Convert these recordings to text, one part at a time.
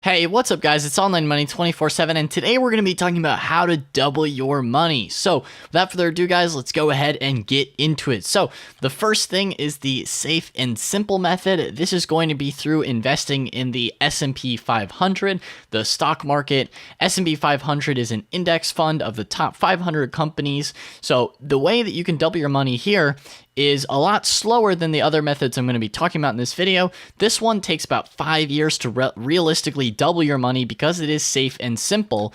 Hey, what's up guys? It's Online Money 24/7 and today we're going to be talking about how to double your money. So without further ado guys, let's go ahead and get into it. So the first thing is the safe and simple method. This is going to be through investing in the S&P 500, the stock market. S&P 500 is an index fund of the top 500 companies. So the way that you can double your money here is a lot slower than the other methods I'm going to be talking about in this video. This one takes about 5 years to realistically double your money because it is safe and simple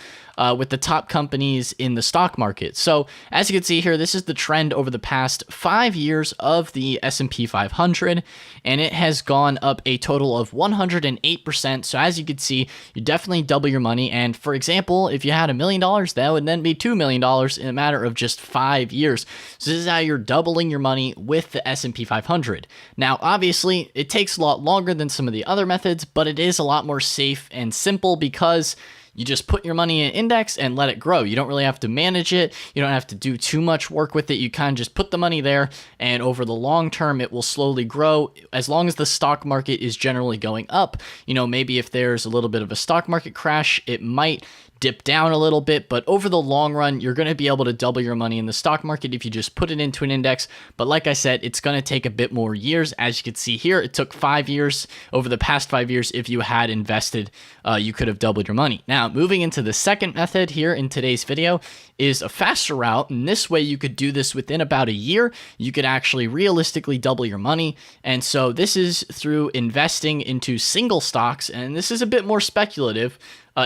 with the top companies in the stock market. So as you can see here, this is the trend over the past 5 years of the S&P 500, and it has gone up a total of 108%. So as you can see, you definitely double your money. And for example, if you had $1 million, that would then be $2 million in a matter of just 5 years. So this is how you're doubling your money with the S&P 500. Now, obviously, it takes a lot longer than some of the other methods, but it is a lot more safe and simple because you just put your money in an index and let it grow. You don't really have to manage it. You don't have to do too much work with it. You kind of just put the money there, and over the long term, it will slowly grow as long as the stock market is generally going up. You know, maybe if there's a little bit of a stock market crash, it might dip down a little bit, but over the long run, you're going to be able to double your money in the stock market if you just put it into an index. But like I said, it's going to take a bit more years. As you can see here, it took 5 years. Over the past 5 years, if you had invested, you could have doubled your money. Now, moving into the second method here in today's video is a faster route. And this way you could do this within about a year. You could actually realistically double your money. And so this is through investing into single stocks. And this is a bit more speculative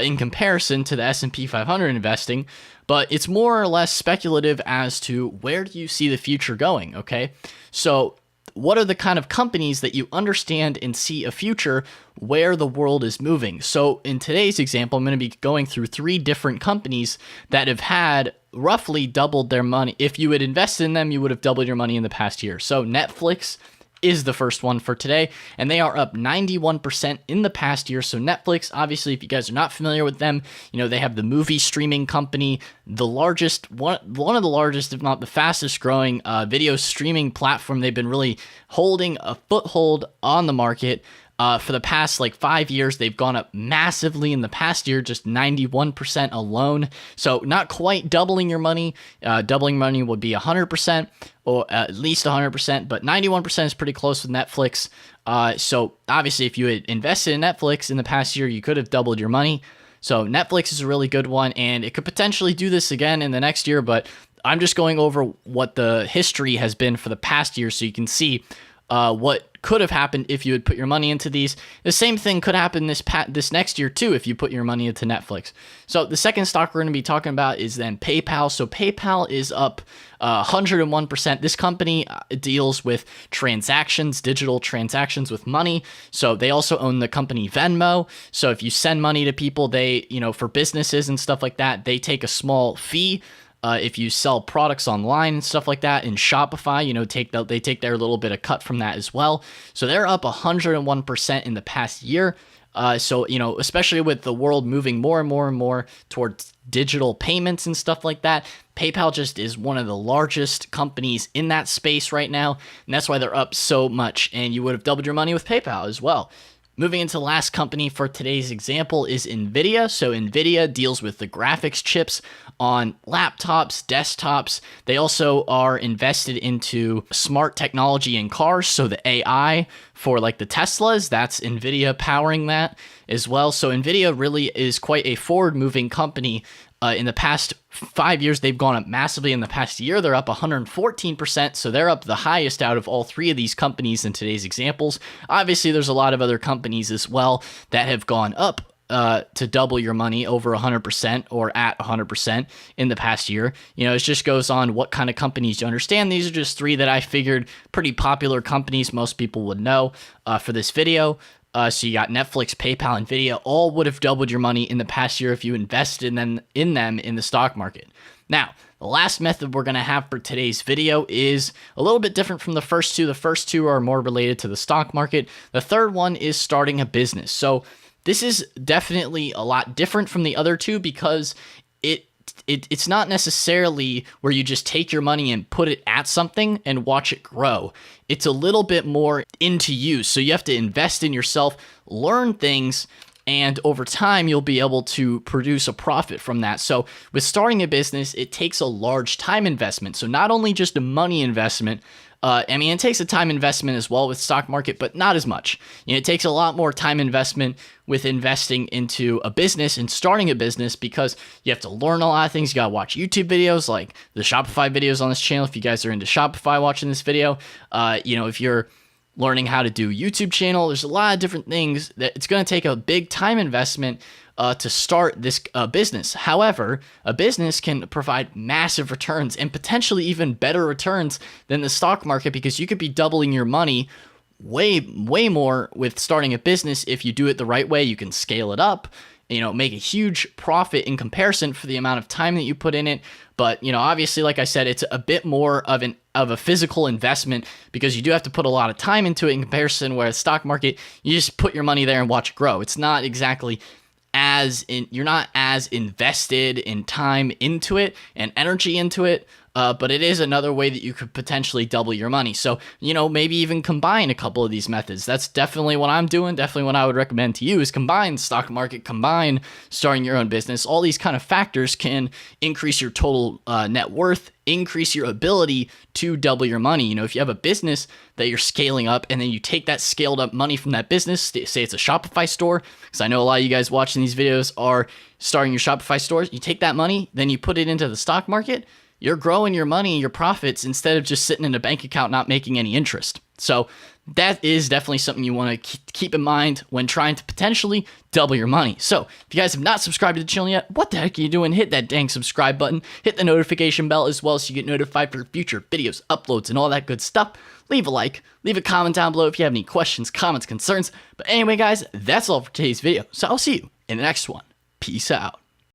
in comparison to the S&P 500 investing, but it's more or less speculative as to where do you see the future going, okay? So what are the kind of companies that you understand and see a future where the world is moving? So in today's example, I'm going to be going through 3 different companies that have had roughly doubled their money. If you had invested in them, you would have doubled your money in the past year. So Netflix is the first one for today, and they are up 91% in the past year. So Netflix, obviously, if you guys are not familiar with them, you know, they have the movie streaming company, the largest, one of the largest, if not the fastest growing video streaming platform. They've been really holding a foothold on the market. For the past 5 years, they've gone up massively in the past year, just 91% alone. So not quite doubling your money. Doubling money would be 100% or at least 100%, but 91% is pretty close with Netflix. So obviously, if you had invested in Netflix in the past year, you could have doubled your money. So Netflix is a really good one, and it could potentially do this again in the next year, but I'm just going over what the history has been for the past year so you can see what could have happened if you had put your money into these. The same thing could happen this next year too if you put your money into Netflix. So the second stock we're going to be talking about is then PayPal. So PayPal is up 101%. This company deals with transactions, digital transactions with money. So they also own the company Venmo. So if you send money to people, they, for businesses and stuff like that, they take a small fee. If you sell products online and stuff like that in Shopify, they take their little bit of cut from that as well. So they're up 101% in the past year. So, especially with the world moving more and more and more towards digital payments and stuff like that, PayPal just is one of the largest companies in that space right now. And that's why they're up so much. And you would have doubled your money with PayPal as well. Moving into the last company for today's example is NVIDIA. So NVIDIA deals with the graphics chips on laptops, desktops. They also are invested into smart technology in cars. So the AI for the Teslas, that's NVIDIA powering that as well. So NVIDIA really is quite a forward-moving company. In the past 5 years, they've gone up massively. In the past year, they're up 114%. So they're up the highest out of all 3 of these companies in today's examples. Obviously, there's a lot of other companies as well that have gone up to double your money over 100% or at 100% in the past year. It just goes on what kind of companies you understand. These are just 3 that I figured pretty popular companies most people would know for this video. So you got Netflix, PayPal, NVIDIA, all would have doubled your money in the past year if you invested in them in the stock market. Now, the last method we're going to have for today's video is a little bit different from the first 2. The first 2 are more related to the stock market. The third one is starting a business. So this is definitely a lot different from the other 2 because it's not necessarily where you just take your money and put it at something and watch it grow. It's a little bit more into you. So you have to invest in yourself, learn things, and over time you'll be able to produce a profit from that. So with starting a business, it takes a large time investment. So not only just a money investment, I mean, it takes a time investment as well with stock market, but not as much. It takes a lot more time investment with investing into a business and starting a business, because you have to learn a lot of things. You got to watch YouTube videos like the Shopify videos on this channel. If you guys are into Shopify watching this video, if you're learning how to do YouTube channel, there's a lot of different things that it's going to take a big time investment to start this business. However, a business can provide massive returns and potentially even better returns than the stock market, because you could be doubling your money way more with starting a business. If you do it the right way, you can scale it up, make a huge profit in comparison for the amount of time that you put in it. But, obviously, like I said, it's a bit more of a physical investment, because you do have to put a lot of time into it in comparison, where the stock market, you just put your money there and watch it grow. It's not exactly you're not as invested in time into it and energy into it, but it is another way that you could potentially double your money. So, maybe even combine a couple of these methods. That's definitely what I'm doing. Definitely what I would recommend to you is combine stock market, combine starting your own business. All these kind of factors can increase your total net worth, increase your ability to double your money. If you have a business that you're scaling up and then you take that scaled up money from that business, say it's a Shopify store, because I know a lot of you guys watching these videos are starting your Shopify stores. You take that money, then you put it into the stock market, you're growing your money, your profits, instead of just sitting in a bank account not making any interest. So that is definitely something you want to keep in mind when trying to potentially double your money. So if you guys have not subscribed to the channel yet, what the heck are you doing? Hit that dang subscribe button, hit the notification bell as well, so you get notified for future videos, uploads, and all that good stuff. Leave a like, leave a comment down below if you have any questions, comments, concerns. But anyway, guys, that's all for today's video. So I'll see you in the next one. Peace out.